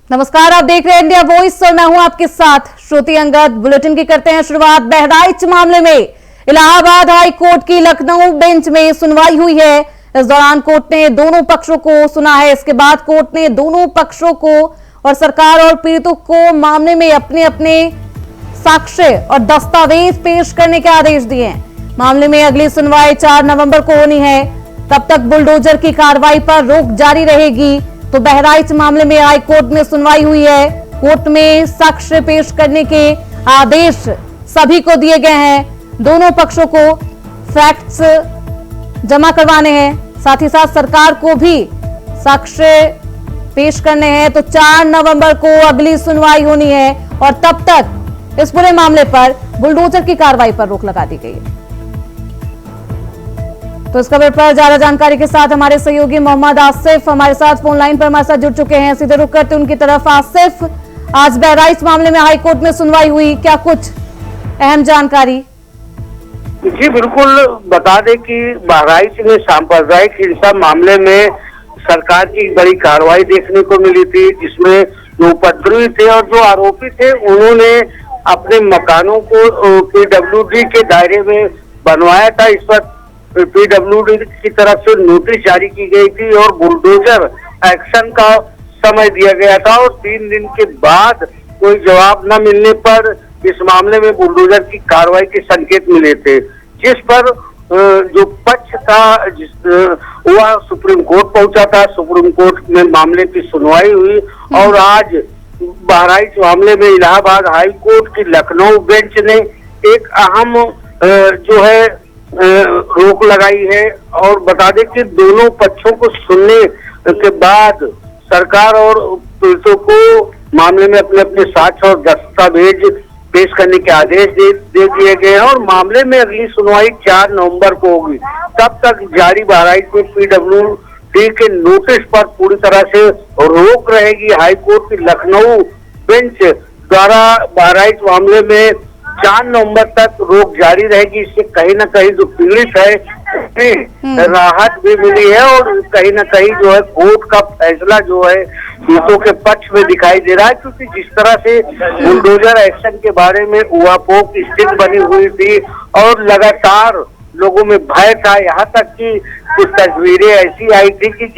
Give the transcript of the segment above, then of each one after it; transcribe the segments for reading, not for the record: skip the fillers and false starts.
नमस्कार, आप देख रहे हैं इंडिया वॉइस और मैं हूं आपके साथ श्रुति अंगद। बुलेटिन की करते हैं शुरुआत। बहराइच मामले में इलाहाबाद हाई कोर्ट की लखनऊ बेंच में सुनवाई हुई है। इस दौरान कोर्ट ने दोनों पक्षों को सुना है। इसके बाद कोर्ट ने दोनों पक्षों को और सरकार और पीड़ितों को मामले में अपने अपने साक्ष्य और दस्तावेज पेश करने के आदेश दिए हैं। मामले में अगली सुनवाई 4 नवंबर को होनी है। तब तक बुलडोजर की कार्रवाई पर रोक जारी रहेगी। तो बहराइच मामले में हाई कोर्ट में सुनवाई हुई है। कोर्ट में साक्ष्य पेश करने के आदेश सभी को दिए गए हैं। दोनों पक्षों को फैक्ट्स जमा करवाने हैं, साथ ही साथ सरकार को भी साक्ष्य पेश करने हैं। तो 4 नवंबर को अगली सुनवाई होनी है और तब तक इस पूरे मामले पर बुलडोजर की कार्रवाई पर रोक लगा दी गई है। तो इस खबर पर ज्यादा जानकारी के साथ हमारे सहयोगी मोहम्मद आसिफ हमारे साथ फोन लाइन पर हमारे साथ जुड़ चुके हैं। सीधे रुक करते उनकी तरफ। आसिफ, आज बहराइच मामले में हाई कोर्ट में सुनवाई हुई, क्या कुछ अहम जानकारी? जी बिल्कुल, बता दें कि बहराइच में सांप्रदायिक हिंसा मामले में सरकार की बड़ी कार्रवाई देखने को मिली थी, जिसमें जो उपद्रवी थे और जो आरोपी थे उन्होंने अपने मकानों को पीडब्ल्यूडी के दायरे में बनवाया था। इस पर पीडब्ल्यूडी की तरफ से नोटिस जारी की गई थी और बुलडोजर एक्शन का समय दिया गया था और 3 दिन के बाद कोई जवाब न मिलने पर इस मामले में बुलडोजर की कार्रवाई के संकेत मिले थे, जिस पर जो पक्ष था वह सुप्रीम कोर्ट पहुंचा था। सुप्रीम कोर्ट में मामले की सुनवाई हुई और आज बहराइच मामले में इलाहाबाद हाई कोर्ट की लखनऊ बेंच ने एक अहम जो है रोक लगाई है। और बता दें कि दोनों पक्षों को सुनने के बाद सरकार और पीड़ितों को मामले में अपने अपने साक्ष्य और दस्तावेज पेश करने के आदेश दे दिए गए हैं और मामले में अगली सुनवाई 4 नवंबर को होगी। तब तक जारी बहराइच में पीडब्ल्यूडी के नोटिस पर पूरी तरह से रोक रहेगी। हाई कोर्ट की लखनऊ बेंच द्वारा बहराइच मामले में 4 नवंबर तक रोक जारी रहेगी। इससे कहीं ना कहीं जो पीड़ित है राहत भी मिली है और कहीं ना कहीं जो है कोर्ट का फैसला जो है पीड़ितों के पक्ष में दिखाई दे रहा है, क्योंकि जिस तरह से बुलडोजर एक्शन के बारे में उहापोह की स्थिति बनी हुई थी और लगातार लोगों में भय था, यहाँ तक कि कुछ तस्वीरें ऐसी आई थी कि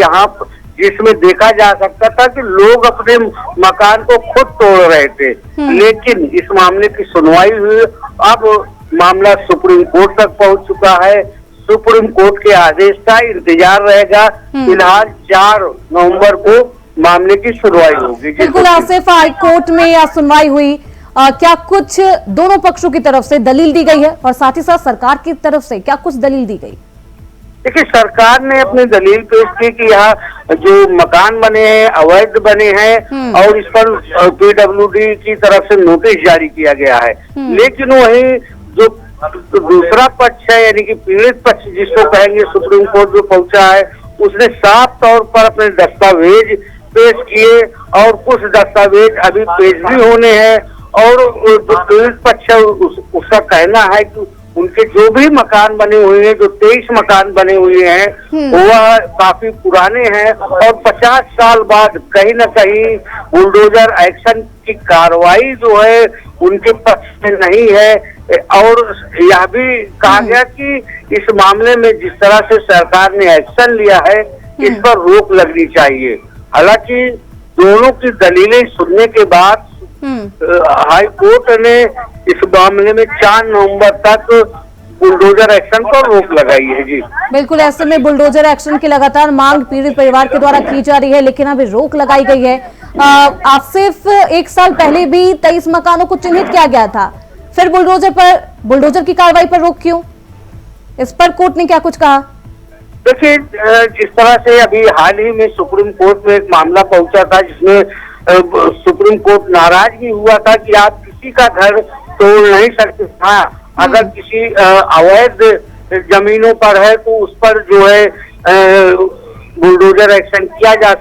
जिसमें देखा जा सकता था कि लोग अपने मकान को खुद तोड़ रहे थे। लेकिन इस मामले की सुनवाई हुई, अब मामला सुप्रीम कोर्ट तक पहुंच चुका है। सुप्रीम कोर्ट के आदेश का इंतजार रहेगा। फिलहाल 4 नवंबर को मामले की सुनवाई होगी। बिल्कुल आसिफ, हाई कोर्ट में यह सुनवाई हुई, क्या कुछ दोनों पक्षों की तरफ से दलील दी गई है और साथ ही साथ सरकार की तरफ से क्या कुछ दलील दी गई? देखिए, सरकार ने अपनी दलील पेश की कि यहाँ जो मकान बने हैं अवैध बने हैं और इस पर पीडब्ल्यूडी की तरफ से नोटिस जारी किया गया है। लेकिन वही जो दूसरा पक्ष है, यानी कि पीड़ित पक्ष जिसको कहेंगे, सुप्रीम कोर्ट जो पहुंचा है, उसने साफ तौर पर अपने दस्तावेज पेश किए और कुछ दस्तावेज अभी पेश भी होने हैं। और जो पीड़ित पक्ष है उसका कहना है कि उनके जो भी मकान बने हुए हैं, जो 23 मकान बने हुए हैं, वह काफी पुराने हैं और 50 साल बाद कहीं ना कहीं बुलडोजर एक्शन की कार्रवाई जो है उनके पक्ष में नहीं है। और यह भी कहा गया कि इस मामले में जिस तरह से सरकार ने एक्शन लिया है, इस पर रोक लगनी चाहिए। हालांकि दोनों की दलीलें सुनने के बाद हाई कोर्ट ने इस मामले में 4 नवंबर तक बुलडोजर एक्शन पर रोक लगाई है। जी बिल्कुल, ऐसे में बुलडोजर एक्शन की लगातार मांग पीड़ित परिवार के द्वारा की जा रही है, लेकिन अभी रोक लगाई गई है। आसिफ, 1 साल पहले भी 23 मकानों को चिन्हित किया गया था, फिर बुलडोजर की कार्रवाई पर रोक क्यों? इस पर कोर्ट ने क्या कुछ कहा? देखिए, जिस तरह से अभी हाल ही में सुप्रीम कोर्ट में एक मामला पहुंचा था, जिसमें सुप्रीम कोर्ट नाराज भी हुआ था कि आप किसी का घर तोड़ नहीं सकते। हाँ, अगर किसी अवैध जमीनों पर है तो उस पर जो है बुलडोजर एक्शन किया जा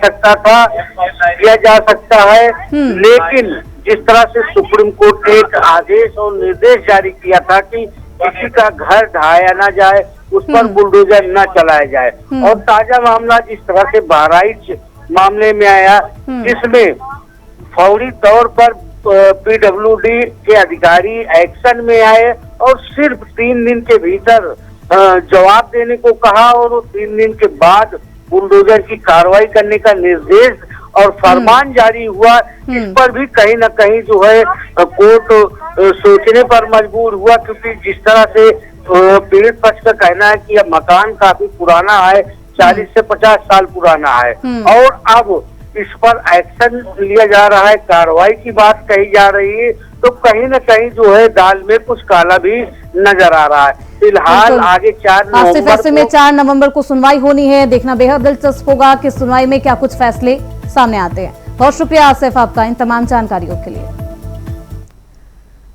सकता है। लेकिन जिस तरह से सुप्रीम कोर्ट ने एक आदेश और निर्देश जारी किया था कि किसी का घर ढाया ना जाए, उस पर बुलडोजर न चलाया जाए। और ताजा मामला जिस तरह से बहराइच मामले में आया, जिसमें फौरी तौर पर पीडब्ल्यूडी के अधिकारी एक्शन में आए और सिर्फ 3 दिन के भीतर जवाब देने को कहा और 3 दिन के बाद बुलडोजर की कार्रवाई करने का निर्देश और फरमान जारी हुआ। इस पर भी कहीं न कहीं जो है कोर्ट सोचने पर मजबूर हुआ, क्योंकि जिस तरह से पीड़ित पक्ष का कहना है कि यह मकान काफी पुराना है, 40 से 50 साल पुराना है और अब इस पर एक्शन लिया जा रहा है, कार्रवाई की बात कही जा रही है, तो कहीं न कहीं जो है दाल में कुछ काला भी नजर आ रहा है। फिलहाल आगे 4 नवंबर को सुनवाई होनी है। देखना बेहद दिलचस्प होगा कि सुनवाई में क्या कुछ फैसले सामने आते हैं। बहुत शुक्रिया आसिफ आपका इन तमाम जानकारियों के लिए।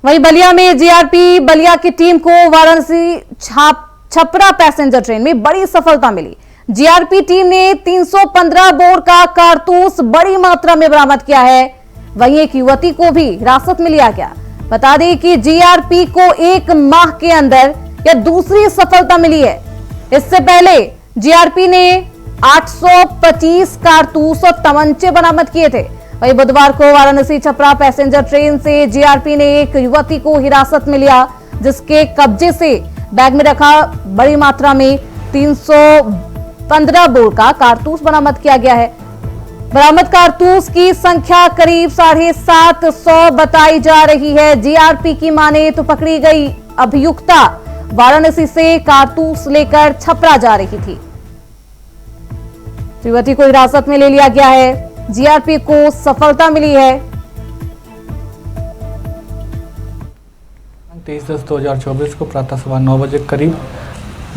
वहीं बलिया में जीआरपी बलिया की टीम को वाराणसी छपरा पैसेंजर ट्रेन में बड़ी सफलता मिली। जीआरपी टीम ने 315 बोर का कारतूस बड़ी मात्रा में बरामद किया है। वहीं एक युवती को भी हिरासत में लिया गया। बता दें कि जीआरपी को 1 माह के अंदर यह दूसरी सफलता मिली है। इससे पहले जीआरपी ने 825 कारतूस और तमंचे बरामद किए थे। वहीं बुधवार को वाराणसी छपरा पैसेंजर ट्रेन से जीआरपी ने एक युवती को हिरासत में लिया, जिसके कब्जे से बैग में रखा बड़ी मात्रा में 315 बोर का कारतूस बरामद किया गया है। बरामद कारतूस की संख्या करीब 750 बताई जा रही है। जीआरपी की माने तो पकड़ी गई अभियुक्ता वाराणसी से कारतूस लेकर छपरा जा रही थी। युवती को हिरासत में ले लिया गया है। जीआरपी को सफलता मिली है। 23/10/2024 को प्रातः सवा 9 बजे करीब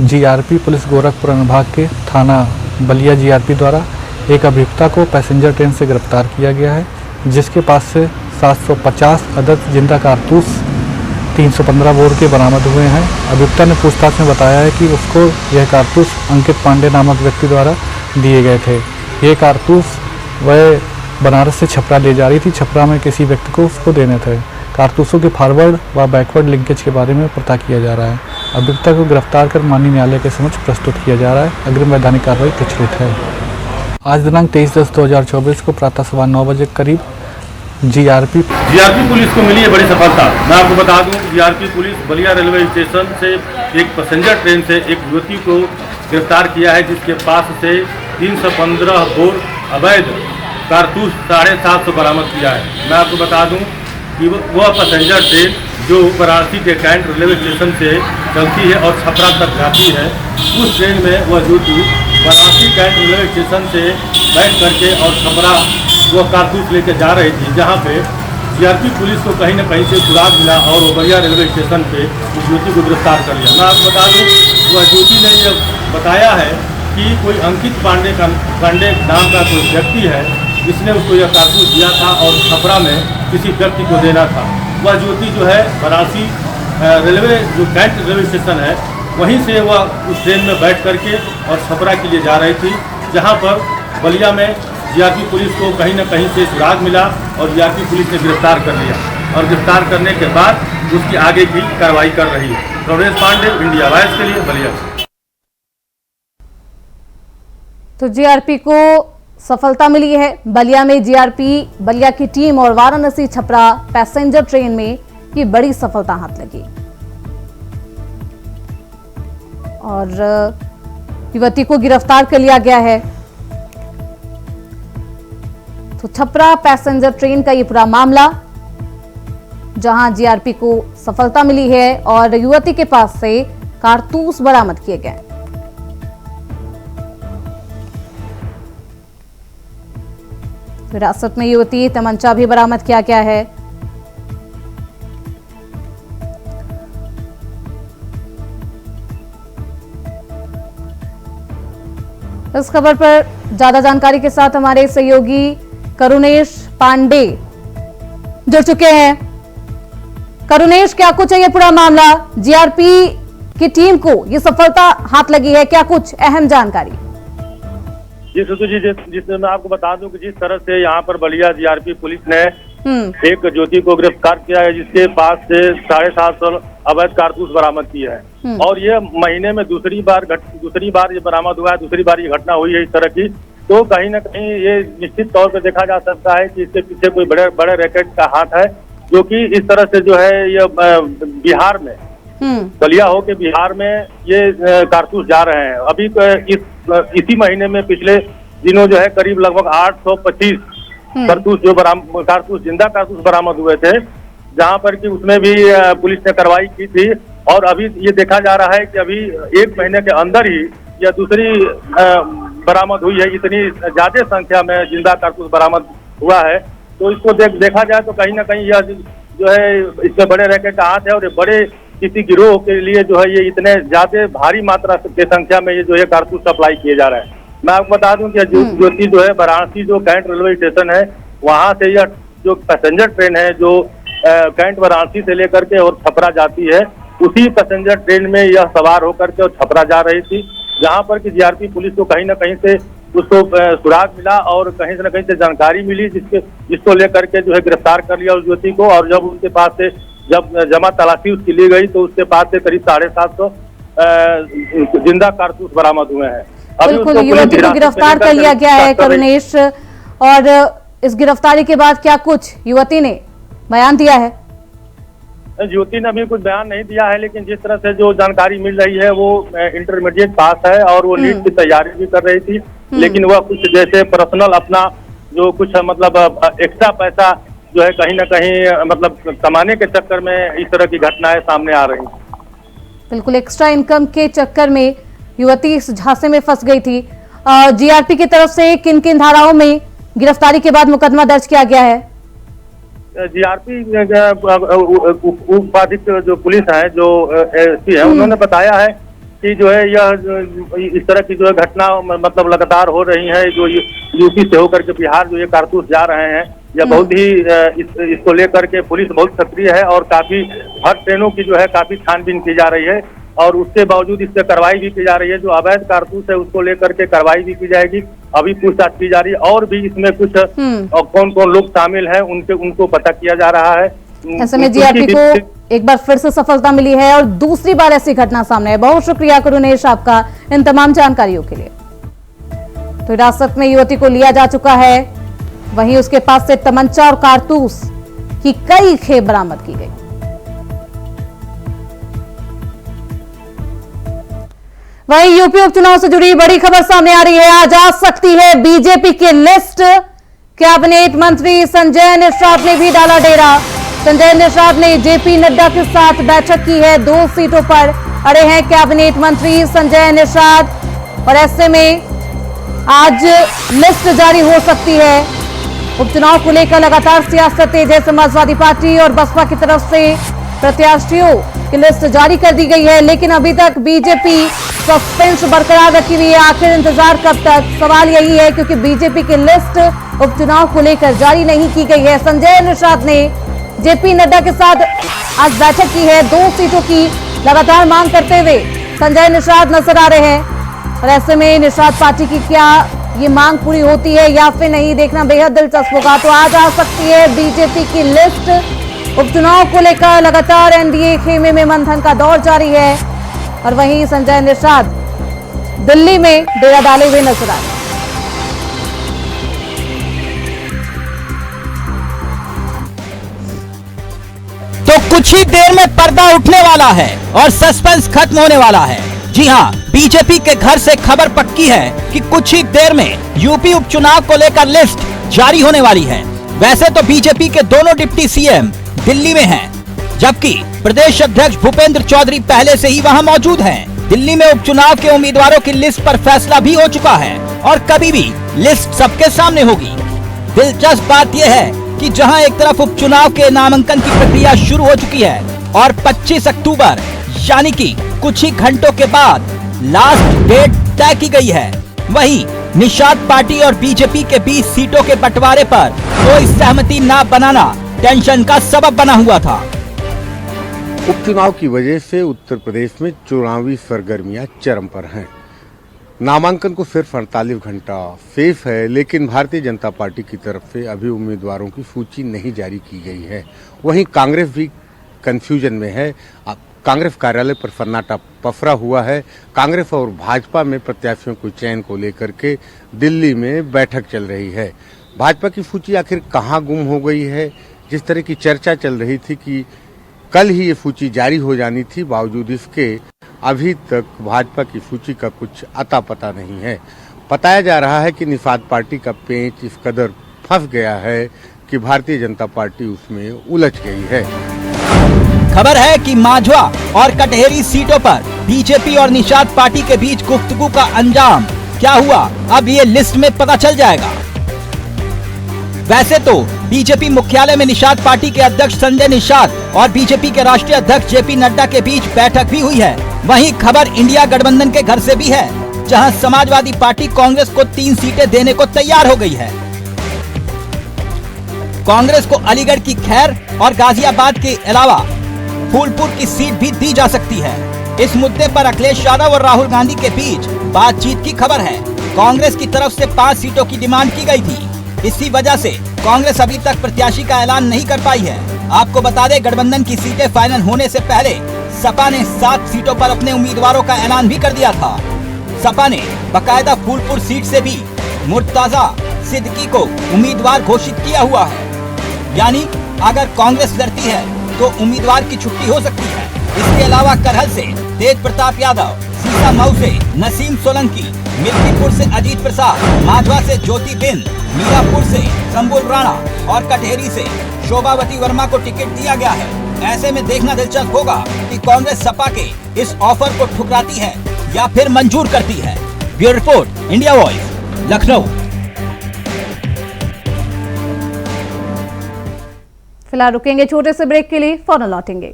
जीआरपी पुलिस गोरखपुर अनुभाग के थाना बलिया जीआरपी द्वारा एक अभियुक्ता को पैसेंजर ट्रेन से गिरफ्तार किया गया है, जिसके पास से 750 अदद जिंदा कारतूस 315 बोर के बरामद हुए हैं। अभियुक्ता ने पूछताछ में बताया है कि उसको यह कारतूस अंकित पांडे नामक व्यक्ति द्वारा दिए गए थे। ये कारतूस वह बनारस से छपरा ले जा रही थी। छपरा में किसी व्यक्ति को उसको देने थे। कारतूसों के फॉरवर्ड व बैकवर्ड लिंकेज के बारे में पता किया जा रहा है। अभियुक्ता को गिरफ्तार कर माननीय न्यायालय के समक्ष प्रस्तुत किया जा रहा है। अग्रिम वैधानिक कार्रवाई प्रचलित है। आज दिनांक 23/10/2024 को प्रातः सवा 9 बजे करीब जीआरपी पुलिस को मिली है बड़ी सफलता। मैं आपको बता दूं, GRP police Ballia railway station से एक पैसेंजर ट्रेन से एक युवती को गिरफ्तार किया है, जिसके पास से 315 बोर अवैध कारतूस 750 बरामद किया है। मैं आपको बता दूं कि वह पैसेंजर ट्रेन जो वाराणसी के कैंट रेलवे स्टेशन से चलती है और छपरा तक जाती है, उस ट्रेन में वह युवती वाराणसी कैंट रेलवे स्टेशन से बैठ करके और छपरा वह कारतूस लेकर जा रही थी, जहां पे जीआरपी पुलिस को कहीं न कहीं से सुराग मिला और वो बलिया रेलवे स्टेशन पे उस युवती को गिरफ्तार कर लिया। मैं आपको बता दूं, वह युवती ने यह बताया है कि कोई अंकित पांडे नाम का कोई व्यक्ति है, जिसने उसको यह कारतूस दिया था और छपरा में किसी व्यक्ति को देना था। वह युवती जो है वाराणसी रेलवे जो कैंट रेलवे स्टेशन है, वहीं से वह उस ट्रेन में बैठ करके और छपरा के लिए जा रही थी, जहां पर बलिया में जीआरपी पुलिस को कहीं न कहीं से सुराग मिला और जीआरपी पुलिस ने गिरफ्तार कर लिया और गिरफ्तार करने के बाद उसकी आगे की कार्रवाई कर रही है। प्रवेश पांडे, इंडिया वॉइस के लिए बलिया। तो जीआरपी को सफलता मिली है। बलिया में जीआरपी बलिया की टीम और वाराणसी छपरा पैसेंजर ट्रेन में ये बड़ी सफलता हाथ लगी और युवती को गिरफ्तार कर लिया गया है। तो छपरा पैसेंजर ट्रेन का ये पूरा मामला, जहां जीआरपी को सफलता मिली है और युवती के पास से कारतूस बरामद किए गए। हिरासत में युवती, तमंचा भी बरामद किया गया है। इस खबर पर ज्यादा जानकारी के साथ हमारे सहयोगी करुणेश पांडे जुड़ चुके हैं। करुणेश, क्या कुछ है ये पूरा मामला? जीआरपी की टीम को ये सफलता हाथ लगी है, क्या कुछ अहम जानकारी? जी सुतु जी, जिसमें मैं आपको बता दूं कि जिस तरह से यहाँ पर बलिया जीआरपी पुलिस ने एक ज्योति को गिरफ्तार किया है, जिसके पास से 750 अवैध कारतूस बरामद किया है और ये महीने में दूसरी बार ये बरामद हुआ है, दूसरी बार ये घटना हुई है इस तरह की, तो कहीं ना कहीं ये निश्चित तौर पर देखा जा सकता है कि इसके पीछे कोई बड़े बड़े रैकेट का हाथ है, जो कि इस तरह से जो है ये बिहार में बलिया हो के बिहार में ये कारतूस जा रहे हैं। अभी इसी महीने में पिछले दिनों जो है करीब लगभग 825 कारतूस कारतूस जिंदा कारतूस बरामद हुए थे, जहां पर कि उसमें भी पुलिस ने कार्रवाई की थी। और अभी ये देखा जा रहा है कि अभी 1 महीने के अंदर ही यह दूसरी बरामद हुई है। इतनी ज्यादा संख्या में जिंदा कारतूस बरामद हुआ है, तो इसको देखा जाए तो कहीं ना कहीं यह जो है इसमें बड़े रैकेट का हाथ है और बड़े किसी गिरोह के लिए जो है ये इतने ज्यादा भारी मात्रा के संख्या में ये जो है कारतूस सप्लाई किए जा रहे हैं। मैं आपको बता दूं कि ज्योति जो है वाराणसी जो कैंट रेलवे स्टेशन है, वहां से यह जो पैसेंजर ट्रेन है जो कैंट वाराणसी से लेकर के और छपरा जाती है, उसी पैसेंजर ट्रेन में यह सवार होकर के और छपरा जा रही थी, जहां पर कि जीआरपी पुलिस को कहीं ना कहीं से उसको सुराग मिला और कहीं से न कहीं से जानकारी मिली, जिसको लेकर के जो है गिरफ्तार कर लिया उस युवती को। और जब उनके पास से जब जमा तलाशी उसकी ली गई तो उसके पास से करीब 750 जिंदा कारतूस बरामद हुए हैं। बिल्कुल, युवती को गिरफ्तार कर लिया गया है करुणेश। और इस गिरफ्तारी के बाद क्या कुछ युवती ने बयान दिया है? युवती ने अभी कुछ बयान नहीं दिया है, लेकिन जिस तरह से जो जानकारी मिल रही है वो इंटरमीडिएट पास है और वो नीट की तैयारी भी कर रही थी, लेकिन वह कुछ जैसे पर्सनल अपना जो कुछ मतलब एक्स्ट्रा पैसा जो है कहीं ना कहीं मतलब कमाने के चक्कर में इस तरह की घटनाएं सामने आ रही। बिल्कुल, एक्स्ट्रा इनकम के चक्कर में युवती इस झांसे में फंस गई थी। जीआरपी की तरफ से किन किन धाराओं में गिरफ्तारी के बाद मुकदमा दर्ज किया गया है? जीआरपी उपाधीक्षक जो पुलिस है जो एसपी है, उन्होंने बताया है कि जो है यह इस तरह की जो है घटना मतलब लगातार हो रही है। जो यूपी से होकर के बिहार जो ये कारतूस जा रहे हैं, यह बहुत ही इसको लेकर के पुलिस बहुत सक्रिय है और काफी हर ट्रेनों की जो है काफी छानबीन की जा रही है और उसके बावजूद इस पर कार्रवाई भी की जा रही है। जो अवैध कारतूस है उसको लेकर के कार्रवाई भी की जाएगी, अभी पूछताछ की जा रही है और भी इसमें कुछ कौन कौन लोग शामिल हैं उनको पता किया जा रहा है। ऐसे में जीआरपी को एक बार फिर से सफलता मिली है और दूसरी बार ऐसी घटना सामने है। बहुत शुक्रिया करुणेश आपका इन तमाम जानकारियों के लिए। तो हिरासत में युवती को लिया जा चुका है, वहीं उसके पास से तमंचा और कारतूस की कई खेप बरामद की गई। वहीं यूपी उपचुनाव से जुड़ी बड़ी खबर सामने आ रही है। आज आ सकती है बीजेपी की लिस्ट। कैबिनेट मंत्री संजय निषाद ने भी डाला डेरा। संजय निषाद ने जेपी नड्डा के साथ बैठक की है। 2 सीटों पर अड़े हैं कैबिनेट मंत्री संजय निषाद और ऐसे में आज लिस्ट जारी हो सकती है। उपचुनाव को लेकर लगातार सियासत तेज है। समाजवादी पार्टी और बसपा की तरफ से प्रत्याशियों की लिस्ट जारी कर दी गई है, लेकिन अभी तक बीजेपी सस्पेंस बरकरार रखी हुई है। आखिर इंतजार कब तक, सवाल यही है, क्योंकि बीजेपी की लिस्ट उपचुनाव को लेकर जारी नहीं की गई है। संजय निषाद ने जेपी नड्डा के साथ आज बैठक की है। 2 सीटों की लगातार मांग करते हुए संजय निषाद नजर आ रहे हैं और ऐसे में निषाद पार्टी की क्या ये मांग पूरी होती है या फिर नहीं, देखना बेहद दिलचस्प होगा। तो आज आ सकती है बीजेपी की लिस्ट। उपचुनाव को लेकर लगातार एनडीए खेमे में मंथन का दौर जारी है और वहीं संजय निषाद दिल्ली में डेरा डाले हुए नजर आ रहे हैं। तो कुछ ही देर में पर्दा उठने वाला है और सस्पेंस खत्म होने वाला है। जी हां, बीजेपी के घर से खबर पक्की है कि कुछ ही देर में यूपी उपचुनाव को लेकर लिस्ट जारी होने वाली है। वैसे तो बीजेपी के दोनों डिप्टी सीएम दिल्ली में हैं, जबकि प्रदेश अध्यक्ष भूपेंद्र चौधरी पहले से ही वहां मौजूद हैं। दिल्ली में उपचुनाव के उम्मीदवारों की लिस्ट पर फैसला भी हो चुका है और कभी भी लिस्ट सबके सामने होगी। दिलचस्प बात यह है कि जहां एक तरफ उपचुनाव के नामांकन की प्रक्रिया शुरू हो चुकी है और 25 अक्टूबर यानी कि कुछ ही घंटों के बाद लास्ट डेट तय की गई है, वहीं निषाद पार्टी और बीजेपी के बीच सीटों के बंटवारे पर कोई सहमति न बनाना टेंशन का सबब बना हुआ था। उपचुनाव की वजह से उत्तर प्रदेश में चुनावी सरगर्मियां चरम पर हैं। नामांकन को सिर्फ 48 घंटा शेष है, लेकिन भारतीय जनता पार्टी की तरफ से अभी उम्मीदवारों की सूची नहीं जारी की गई है। वहीं कांग्रेस भी कंफ्यूजन में है। कांग्रेस कार्यालय पर सन्नाटा पसरा हुआ है। कांग्रेस और भाजपा में प्रत्याशियों के चयन को लेकर के दिल्ली में बैठक चल रही है। भाजपा की सूची आखिर कहां गुम हो गई है? जिस तरह की चर्चा चल रही थी कि कल ही ये सूची जारी हो जानी थी, बावजूद इसके अभी तक भाजपा की सूची का कुछ अता पता नहीं है। बताया जा रहा है कि निषाद पार्टी का पेंच इस कदर फंस गया है कि भारतीय जनता पार्टी उसमें उलझ गई है। खबर है कि मांझवा और कटहेरी सीटों पर बीजेपी और निषाद पार्टी के बीच गुफ्तगू का अंजाम क्या हुआ, अब ये लिस्ट में पता चल जाएगा। वैसे तो बीजेपी मुख्यालय में निषाद पार्टी के अध्यक्ष संजय निषाद और बीजेपी के राष्ट्रीय अध्यक्ष जेपी नड्डा के बीच बैठक भी हुई है। वहीं खबर इंडिया गठबंधन के घर से भी है, जहां समाजवादी पार्टी कांग्रेस को 3 सीटें देने को तैयार हो गई है। कांग्रेस को अलीगढ़ की खैर और गाजियाबाद के अलावा फूलपुर की सीट भी दी जा सकती है। इस मुद्दे पर अखिलेश यादव और राहुल गांधी के बीच बातचीत की खबर है। कांग्रेस की तरफ से 5 सीटों की डिमांड की गई थी। इसी वजह से कांग्रेस अभी तक प्रत्याशी का ऐलान नहीं कर पाई है। आपको बता दें, गठबंधन की सीटें फाइनल होने से पहले सपा ने 7 सीटों पर अपने उम्मीदवारों का ऐलान भी कर दिया था। सपा ने बकायदा फूलपुर सीट से भी मुर्तजा सिद्दीकी को उम्मीदवार घोषित किया हुआ है। यानी अगर कांग्रेस लड़ती है तो उम्मीदवार की छुट्टी हो सकती है। इसके अलावा करहल से तेज प्रताप यादव, सीतामऊ से नसीम सोलंकी, मिल्कीपुर से अजीत प्रसाद, मांझवा से ज्योति बिंद, मीरापुर से शंबुल राणा और कटहेरी से शोभावती वर्मा को टिकट दिया गया है। ऐसे में देखना दिलचस्प होगा कि कांग्रेस सपा के इस ऑफर को ठुकराती है या फिर मंजूर करती है। Bureau report, India voice, Lucknow. फिलहाल रुकेंगे छोटे से ब्रेक के लिए, फौरन लौटेंगे।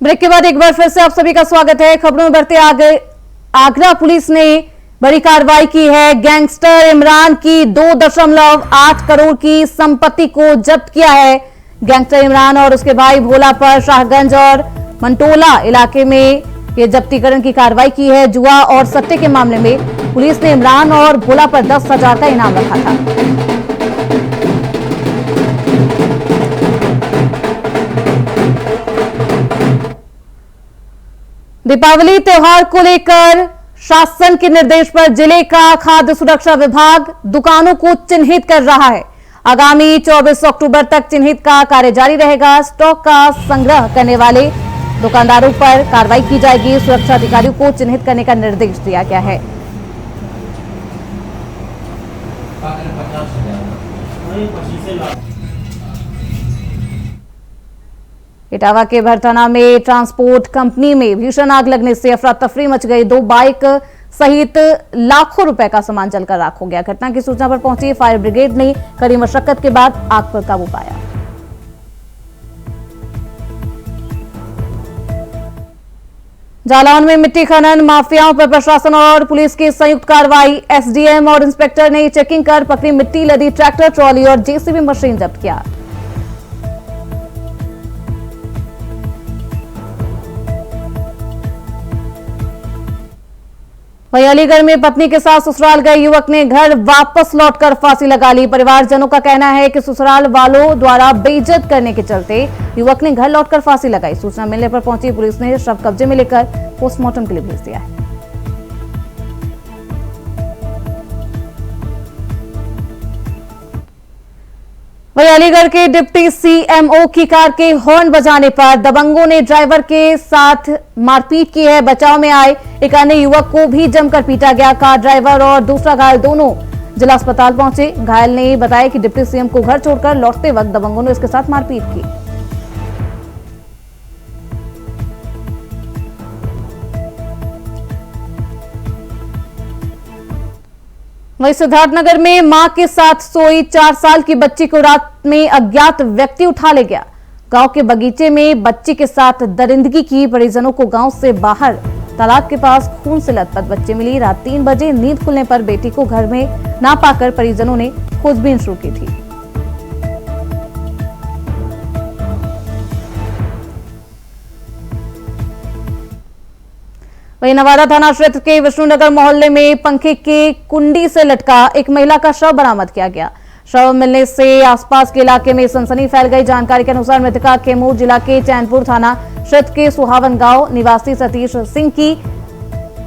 ब्रेक के बाद एक बार फिर से आप सभी का स्वागत है। खबरों में बढ़ते आगे, आगरा पुलिस ने बड़ी कार्रवाई की है। गैंगस्टर इमरान की 2.8 करोड़ की संपत्ति को जब्त किया है। गैंगस्टर इमरान और उसके भाई भोला पर शाहगंज और मंटोला इलाके में ये जब्तीकरण की कार्रवाई की है। जुआ और सट्टे के मामले में पुलिस ने इमरान और भोला पर 10,000 का इनाम रखा था। दीपावली त्योहार को लेकर शासन के निर्देश पर जिले का खाद्य सुरक्षा विभाग दुकानों को चिन्हित कर रहा है। आगामी 24 अक्टूबर तक चिन्हित का कार्य जारी रहेगा। स्टॉक का संग्रह करने वाले दुकानदारों पर कार्रवाई की जाएगी। सुरक्षा अधिकारियों को चिन्हित करने का निर्देश दिया गया है। इटावा के भरथाना में ट्रांसपोर्ट कंपनी में भीषण आग लगने से अफरा तफरी मच गई। 2 बाइक सहित लाखों रुपए का सामान जलकर राख हो गया। घटना की सूचना पर पहुंची फायर ब्रिगेड ने कड़ी मशक्कत के बाद आग पर काबू पाया। जालौन में मिट्टी खनन माफियाओं पर प्रशासन और पुलिस की संयुक्त कार्रवाई। एसडीएम और इंस्पेक्टर ने चेकिंग कर पकड़ी मिट्टी लदी ट्रैक्टर, ट्रॉली और जेसीबी मशीन जब्त किया। वहीं अलीगढ़ में पत्नी के साथ ससुराल गए युवक ने घर वापस लौटकर फांसी लगा ली। परिवारजनों का कहना है कि ससुराल वालों द्वारा बेइज्जत करने के चलते युवक ने घर लौटकर फांसी लगाई। सूचना मिलने पर पहुंची पुलिस ने शव कब्जे में लेकर पोस्टमार्टम के लिए भेज दिया है। वहीं अलीगढ़ के डिप्टी सीएमओ की कार के हॉर्न बजाने पर दबंगों ने ड्राइवर के साथ मारपीट की है। बचाव में आए एक अन्य युवक को भी जमकर पीटा गया। कार ड्राइवर और दूसरा घायल दोनों जिला अस्पताल पहुंचे। घायल ने बताया कि डिप्टी सीएम को घर छोड़कर लौटते वक्त दबंगों ने उसके साथ मारपीट की। वहीं सिद्धार्थनगर में मां के साथ सोई 4 साल की बच्ची को रात में अज्ञात व्यक्ति उठा ले गया। गांव के बगीचे में बच्ची के साथ दरिंदगी की। परिजनों को गांव से बाहर तालाब के पास खून से लथपथ बच्ची मिली। रात 3 बजे नींद खुलने पर बेटी को घर में ना पाकर परिजनों ने खोजबीन शुरू की थी। वहीं नवादा थाना क्षेत्र के विष्णुनगर मोहल्ले में पंखे के कुंडी से लटका एक महिला का शव बरामद किया गया। शव मिलने से आसपास के इलाके में सनसनी फैल गई। जानकारी के अनुसार मृतका कैमूर जिला के चैनपुर थाना क्षेत्र के सुहावन गांव निवासी सतीश सिंह की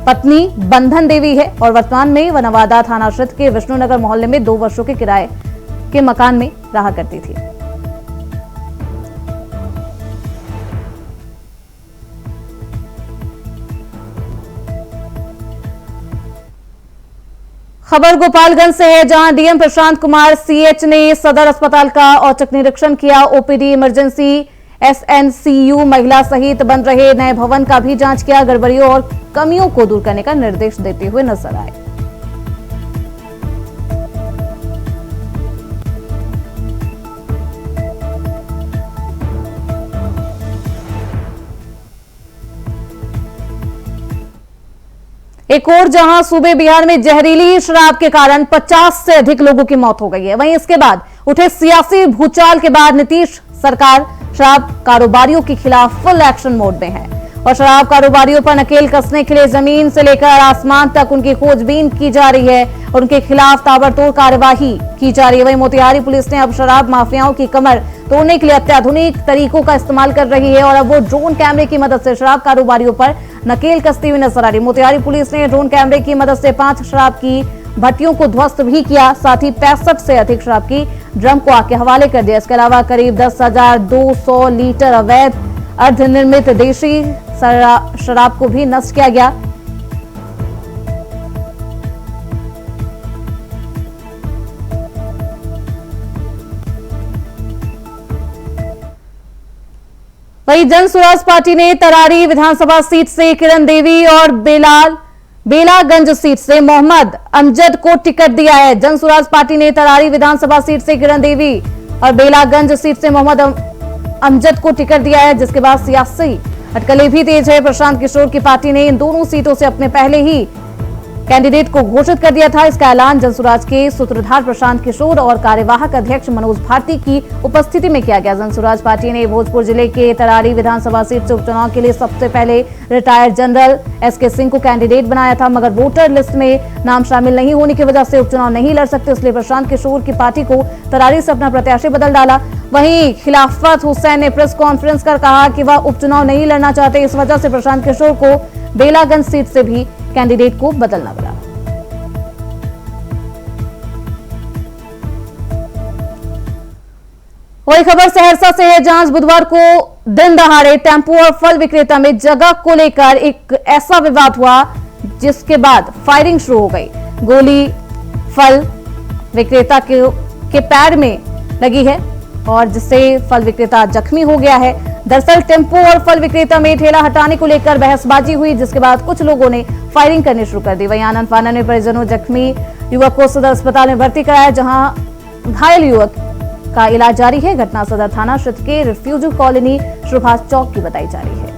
पत्नी बंधन देवी है और वर्तमान में वह नवादा थाना क्षेत्र के विष्णुनगर मोहल्ले में 2 वर्षों के किराए के मकान में रहा करती थी। खबर गोपालगंज से है, जहां डीएम प्रशांत कुमार सीएच ने सदर अस्पताल का औचक निरीक्षण किया। ओपीडी, इमरजेंसी, एसएनसीयू, महिला सहित बन रहे नए भवन का भी जांच किया। गड़बड़ियों और कमियों को दूर करने का निर्देश देते हुए नजर आए। एक और जहां सूबे बिहार में जहरीली शराब के कारण 50 से अधिक लोगों की मौत हो गई है, वहीं इसके बाद उठे सियासी भूचाल के बाद नीतीश सरकार शराब कारोबारियों के खिलाफ फुल एक्शन मोड में है और शराब कारोबारियों पर नकेल कसने के लिए जमीन से लेकर आसमान तक उनकी खोजबीन की जा रही है और उनके खिलाफ ताबड़तोड़ कार्यवाही की जा रही है। वहीं मोतिहारी पुलिस ने अब शराब माफियाओं की कमर तोड़ने के लिए अत्याधुनिक तरीकों का इस्तेमाल कर रही है और अब वो ड्रोन कैमरे की मदद से शराब कारोबारियों पर नकेल कसती हुई नजर आ रही। मोतिहारी पुलिस ने ड्रोन कैमरे की मदद से 5 शराब की भट्टियों को ध्वस्त भी किया, साथ ही 65 से अधिक शराब की ड्रम को आग के हवाले कर दिया। इसके अलावा करीब 10,200 लीटर अवैध अर्धनिर्मित देशी शराब को भी नष्ट किया गया। वहीं जन स्वराज पार्टी ने तरारी विधानसभा सीट से किरण देवी और बेलागंज सीट से मोहम्मद अमजद को टिकट दिया है। जन स्वराज पार्टी ने तरारी विधानसभा सीट से किरण देवी और बेलागंज सीट से मोहम्मद अमजद को टिकट दिया है, जिसके बाद सियासी अटकलें भी तेज है। प्रशांत किशोर की पार्टी ने इन दोनों सीटों से अपने पहले ही कैंडिडेट को घोषित कर दिया था। इसका ऐलान जनसुराज के सूत्रधार प्रशांत किशोर और कार्यवाहक अध्यक्ष मनोज भारती की उपस्थिति में किया गया। जनसुराज पार्टी ने भोजपुर जिले के तरारी विधानसभा सीट से उपचुनाव के लिए सबसे पहले रिटायर्ड जनरल एसके सिंह को कैंडिडेट बनाया था, मगर वोटर लिस्ट में नाम शामिल नहीं होने की वजह से उपचुनाव नहीं लड़ सकते, इसलिए प्रशांत किशोर की पार्टी को तरारी से अपना प्रत्याशी बदल डाला। वहीं खिलाफत हुसैन ने प्रेस कॉन्फ्रेंस कर कहा कि वह उपचुनाव नहीं लड़ना चाहते, इस वजह से प्रशांत किशोर को बेलागंज सीट से भी कैंडिडेट को बदलना पड़ा। वही खबर सहरसा से है, जहां बुधवार को दिन दहाड़े टेम्पो और फल विक्रेता में जगह को लेकर एक ऐसा विवाद हुआ जिसके बाद फायरिंग शुरू हो गई। गोली फल विक्रेता के पैर में लगी है और जिससे फल विक्रेता जख्मी हो गया है। दरअसल टेम्पो और फल विक्रेता में ठेला हटाने को लेकर बहसबाजी हुई, जिसके बाद कुछ लोगों ने फायरिंग करनी शुरू कर दी। वहीं आनंद फानन में परिजनों जख्मी युवक को सदर अस्पताल में भर्ती कराया, जहां घायल युवक का इलाज जारी है। घटना सदर थाना क्षेत्र के रिफ्यूजी कॉलोनी सुभाष चौक की बताई जा रही है।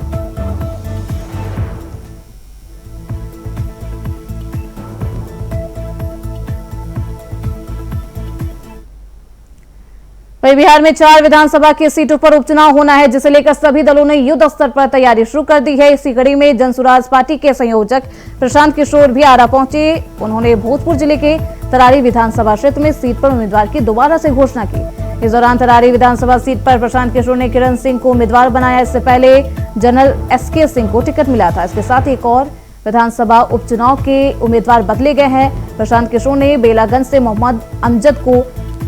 वहीं बिहार में 4 विधानसभा की सीटों पर उपचुनाव होना है, जिसे लेकर सभी दलों ने युद्ध स्तर पर तैयारी शुरू कर दी है। इसी कड़ी में जनसुराज पार्टी के संयोजक प्रशांत किशोर भी आरा पहुंचे। उन्होंने भोजपुर जिले के तरारी विधानसभा क्षेत्र में सीट पर उम्मीदवार की दोबारा से घोषणा की। इस दौरान तरारी विधानसभा सीट पर प्रशांत किशोर ने किरण सिंह को उम्मीदवार बनाया। इससे पहले जनरल एसके सिंह को टिकट मिला था। इसके साथ एक और विधानसभा उपचुनाव के उम्मीदवार बदले गए हैं। प्रशांत किशोर ने बेलागंज से मोहम्मद अमजद को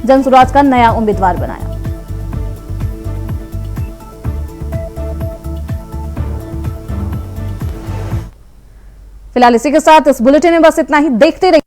जनसुराज का नया उम्मीदवार बनाया। फिलहाल इसी के साथ इस बुलेटिन में बस इतना ही। देखते रहिए।